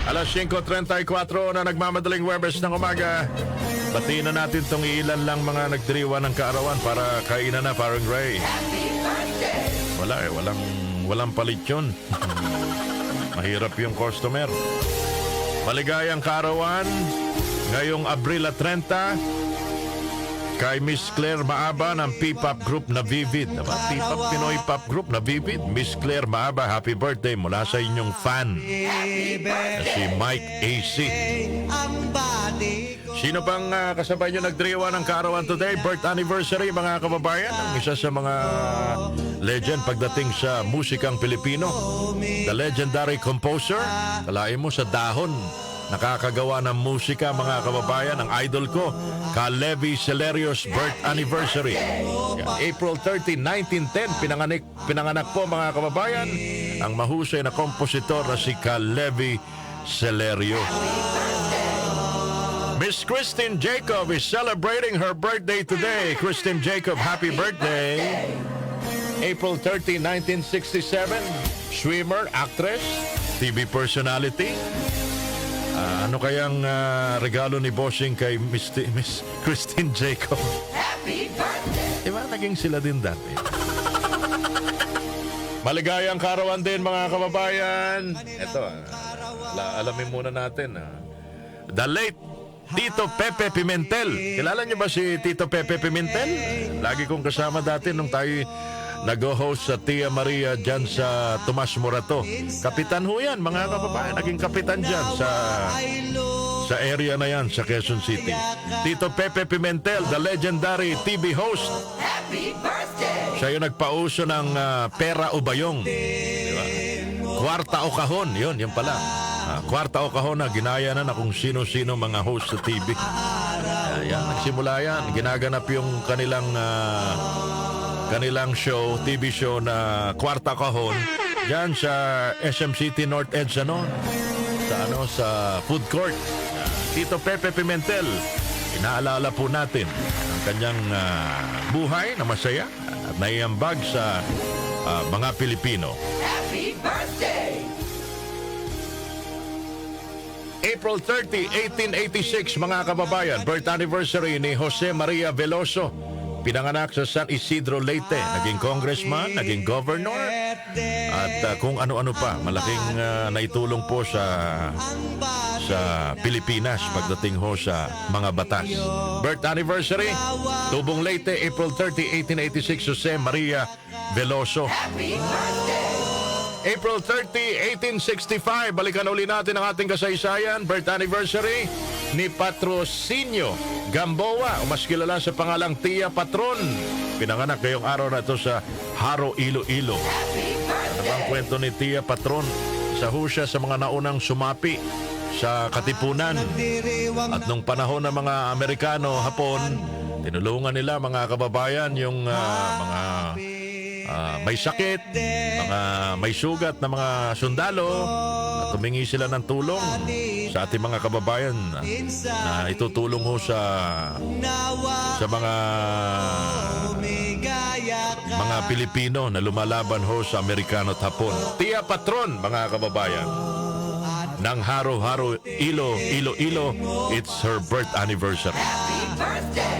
Alas 5:34 na nagmamadaling Webes ng umaga. Batiin na natin tong ilan lang mga nagdiriwan ng kaarawan para kainan na, parang Ray. Walang palit yun. Mahirap yung customer. Maligayang kaarawan ngayong Abril 30 kay Miss Claire Maaba ng P-Pop Group na Vivid. P-Pop Pinoy Pop Group na Vivid. Miss Claire Maaba, happy birthday mula sa inyong fan na si Mike AC. Sino pang kasabay nyo nagdiriwa ng kaarawan today? Birth anniversary, mga kababayan. Ang isa sa mga legend pagdating sa musikang Pilipino. The legendary composer. Kalahin mo sa dahon. Nakakagawa ng musika, mga kababayan. Ang idol ko, Levi Celerio's birth anniversary. Yan, April 30, 1910, pinanganak po, mga kababayan, ang mahusay na kompositor na si Levi Celerio. Miss Christine Jacob is celebrating her birthday today. Christine Jacob, happy birthday. April 30, 1967, swimmer, actress, TV personality. Ano kayang regalo ni Bossing kay Miss Christine Jacob? Happy birthday! Diba naging sila din dati? Maligayang kaarawan din, mga kababayan. Ito, alamin muna natin. The late Tito Pepe Pimentel. Kilala niyo ba si Tito Pepe Pimentel? Lagi kong kasama dati nung tayo nag-host sa Tia Maria dyan sa Tomas Morato. Kapitan ho yan, mga kababayan. Naging kapitan dyan sa area na yan, sa Quezon City. Tito Pepe Pimentel, the legendary TV host. Happy birthday! Siya yung nagpauso ng pera o bayong. Diba? Kwarta o kahon. Yun pala. Kwarta o kahon na ginaya na kung sino-sino mga host sa TV. Yan, nagsimula yan. Ginaganap yung kanilang show, TV show na Kwarta Kahon diyan sa SM City North Edge sa food court. Tito Pepe Pimentel, inaalala po natin ang kanyang buhay na masaya at naiambag sa mga Pilipino. Happy birthday! April 30, 1886, mga kababayan, birth anniversary ni Jose Maria Veloso. Pinanganak sa San Isidro, Leyte. Naging congressman, naging governor, at kung ano-ano pa. Malaking naitulong po sa Pilipinas pagdating ho sa mga batas. Birth anniversary, Tubong Leyte, April 30, 1886, Jose Maria Veloso. Happy birthday! April 30, 1865, balikan uli natin ang ating kasaysayan. Birth anniversary ni Patrocinio Gamboa, o mas kilala sa pangalang Tia Patron. Pinanganak ngayong araw na ito sa Haro, Iloilo. Ano bang kwento ni Tia Patron? Isa ho siya sa mga naunang sumapi sa Katipunan. At nung panahon ng mga Amerikano, Hapon, tinulungan nila, mga kababayan, yung mga may sakit, mga may sugat na mga sundalo, at humingi sila ng tulong sa ating mga kababayan na itutulong ho sa mga Pilipino na lumalaban ho sa Amerikano at Hapon. Tia Patron, mga kababayan, ng Haro, Iloilo, it's her birth anniversary. Happy birthday!